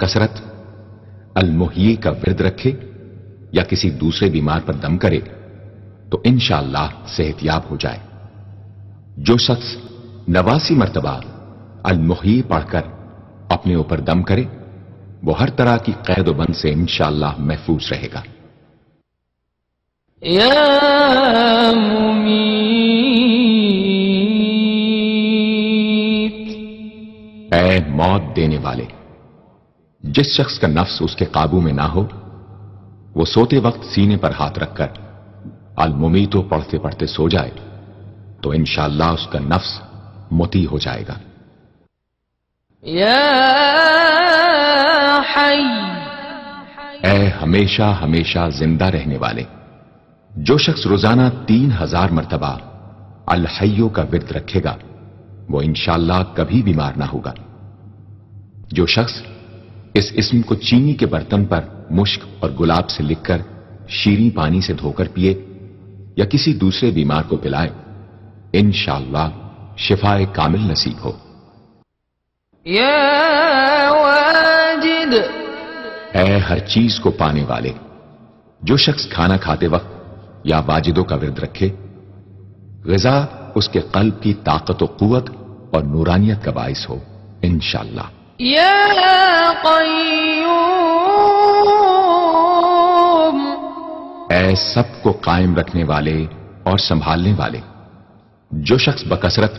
کثرت المحیی کا ورد رکھے یا کسی دوسرے بیمار پر دم کرے تو انشاءاللہ صحت یاب ہو جائے۔ جو شخص 89 مرتبہ المحیی پڑھ کر اپنے اوپر دم کرے وہ ہر طرح کی قید و بند سے انشاءاللہ محفوظ رہے گا۔ یا ممیت، اے موت دینے والے، جس شخص کا نفس اس کے قابو میں نہ ہو وہ سوتے وقت سینے پر ہاتھ رکھ کر الممیتو پڑھتے پڑھتے سو جائے تو انشاءاللہ اس کا نفس مطیع ہو جائے گا۔ یا حی، اے ہمیشہ ہمیشہ زندہ رہنے والے، جو شخص روزانہ 3000 مرتبہ الحیو کا ورد رکھے گا وہ انشاءاللہ کبھی بیمار نہ ہوگا۔ جو شخص اس اسم کو چینی کے برتن پر مشک اور گلاب سے لکھ کر شیریں پانی سے دھو کر پیے یا کسی دوسرے بیمار کو پلائے انشاءاللہ شفائے کامل نصیب ہو۔ یا واجد، اے ہر چیز کو پانے والے، جو شخص کھانا کھاتے وقت یا واجدوں کا ورد رکھے غذا اس کے قلب کی طاقت و قوت اور نورانیت کا باعث ہو انشاءاللہ۔ یا قیوم، اے سب کو قائم رکھنے والے اور سنبھالنے والے، جو شخص بکثرت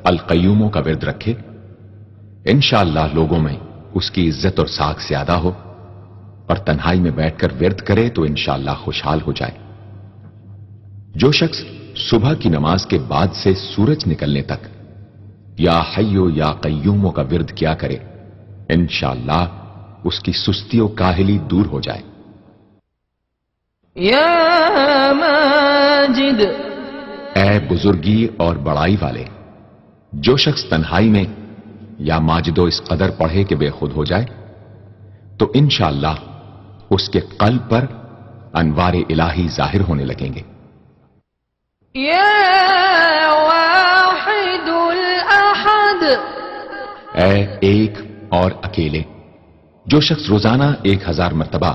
القیوموں کا ورد رکھے انشاءاللہ لوگوں میں اس کی عزت اور ساکھ زیادہ ہو اور تنہائی میں بیٹھ کر ورد کرے تو انشاءاللہ خوشحال ہو جائے۔ جو شخص صبح کی نماز کے بعد سے سورج نکلنے تک یا حیو یا قیوموں کا ورد کیا کرے انشاءاللہ اس کی سستی و کاہلی دور ہو جائے۔ یا ماجد، اے بزرگی اور بڑائی والے، جو شخص تنہائی میں یا ماجدو اس قدر پڑھے کہ بے خود ہو جائے تو انشاءاللہ اس کے قلب پر انوار الہی ظاہر ہونے لگیں گے۔ یا واحد الاحد، اے ایک اور اکیلے، جو شخص روزانہ 1000 مرتبہ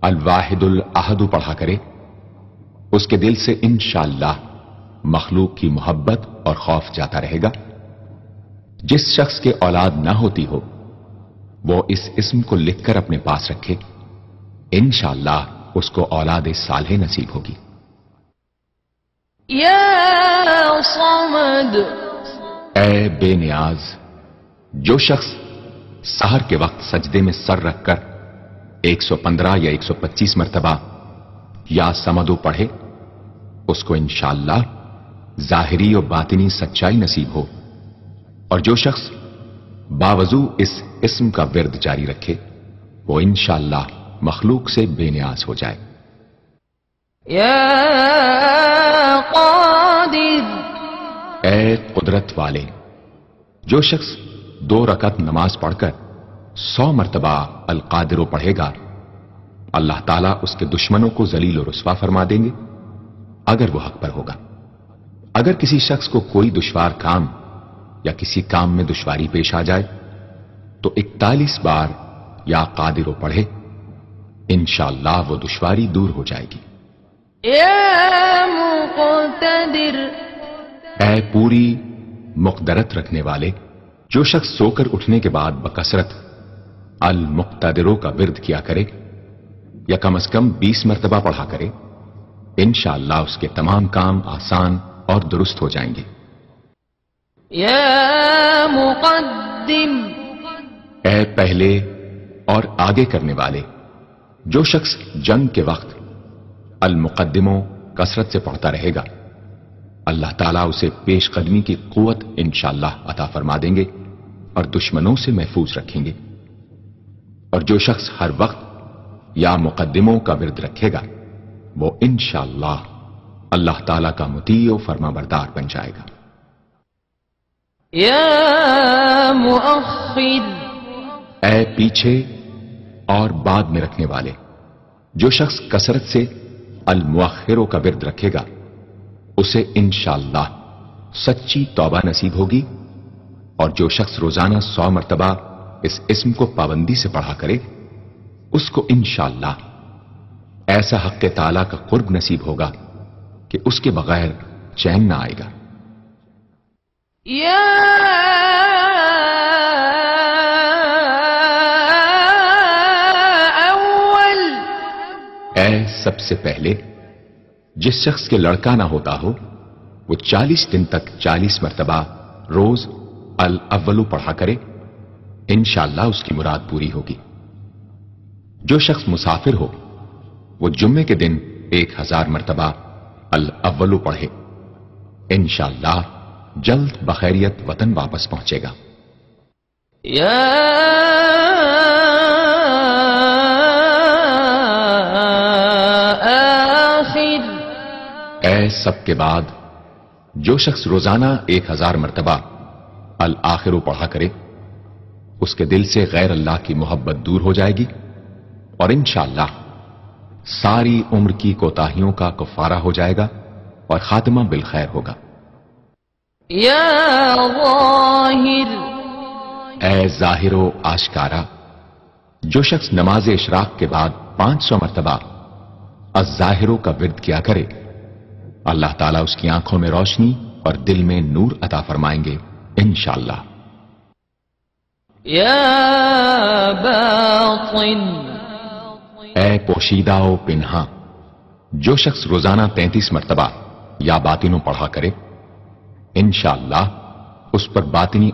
الواحد الاحد پڑھا کرے اس کے دل سے انشاءاللہ مخلوق کی محبت اور خوف جاتا رہے گا۔ جس شخص کے اولاد نہ ہوتی ہو وہ اس اسم کو لکھ کر اپنے پاس رکھے انشاءاللہ اس کو اولاد صالح نصیب ہوگی۔ یا صمد، اے بے نیاز، جو شخص سحر کے وقت سجدے میں سر رکھ کر 115 یا 125 مرتبہ یا سمدو پڑھے اس کو انشاءاللہ ظاہری و باطنی سچائی نصیب ہو، اور جو شخص باوضو اس اسم کا ورد جاری رکھے وہ انشاءاللہ مخلوق سے بے نیاز ہو جائے۔ یا قادر، اے قدرت والے، جو شخص 2 رکعت نماز پڑھ کر 100 مرتبہ القادر پڑھے گا اللہ تعالیٰ اس کے دشمنوں کو ذلیل و رسوا فرما دیں گے اگر وہ حق پر ہوگا۔ اگر کسی شخص کو کوئی دشوار کام یا کسی کام میں دشواری پیش آ جائے تو 41 بار یا قادر پڑھے انشاءاللہ وہ دشواری دور ہو جائے گی۔ یا مقتدر، اے پوری مقدرت رکھنے والے، جو شخص سو کر اٹھنے کے بعد بکثرت المقتدروں کا ورد کیا کرے یا کم از کم 20 مرتبہ پڑھا کرے انشاءاللہ اس کے تمام کام آسان اور درست ہو جائیں گے۔ یا مقدم، اے پہلے اور آگے کرنے والے، جو شخص جنگ کے وقت المقدموں کثرت سے پڑھتا رہے گا اللہ تعالیٰ اسے پیش قدمی کی قوت انشاءاللہ عطا فرما دیں گے اور دشمنوں سے محفوظ رکھیں گے۔ اور جو شخص ہر وقت یا مقدموں کا ورد رکھے گا وہ انشاءاللہ اللہ تعالیٰ کا مطیع و فرما بردار بن جائے گا۔ یا مؤخر، اے پیچھے اور بعد میں رکھنے والے، جو شخص کثرت سے المؤخروں کا ورد رکھے گا اسے انشاءاللہ سچی توبہ نصیب ہوگی، اور جو شخص روزانہ 100 مرتبہ اس اسم کو پابندی سے پڑھا کرے اس کو انشاءاللہ ایسا حق تعالی کا قرب نصیب ہوگا کہ اس کے بغیر چین نہ آئے گا۔ یا اول، اے سب سے پہلے جس شخص کے لڑکا نہ ہوتا ہو وہ 40 دن تک 40 مرتبہ روز الاولو پڑھا کرے، انشاءاللہ اس کی مراد پوری ہوگی۔ جو شخص مسافر ہو وہ جمعے کے دن 1000 مرتبہ الاولو پڑھے، انشاءاللہ جلد بخیریت وطن واپس پہنچے گا۔ یا آخر، اے سب کے بعد جو شخص روزانہ 1000 مرتبہ الآخرو پڑھا کرے اس کے دل سے غیر اللہ کی محبت دور ہو جائے گی اور انشاءاللہ ساری عمر کی کوتاہیوں کا کفارہ ہو جائے گا اور خاتمہ بالخیر ہوگا۔ یا ظاہر، اے ظاہر و آشکارا، جو شخص نماز اشراق کے بعد 500 مرتبہ الظاہرو کا ورد کیا کرے اللہ تعالیٰ اس کی آنکھوں میں روشنی اور دل میں نور عطا فرمائیں گے انشاءاللہ۔ یا باطن، اے پوشیدہ و پنہاں، جو شخص روزانہ 33 مرتبہ یا باطنوں پڑھا کرے انشاءاللہ اس پر باطنی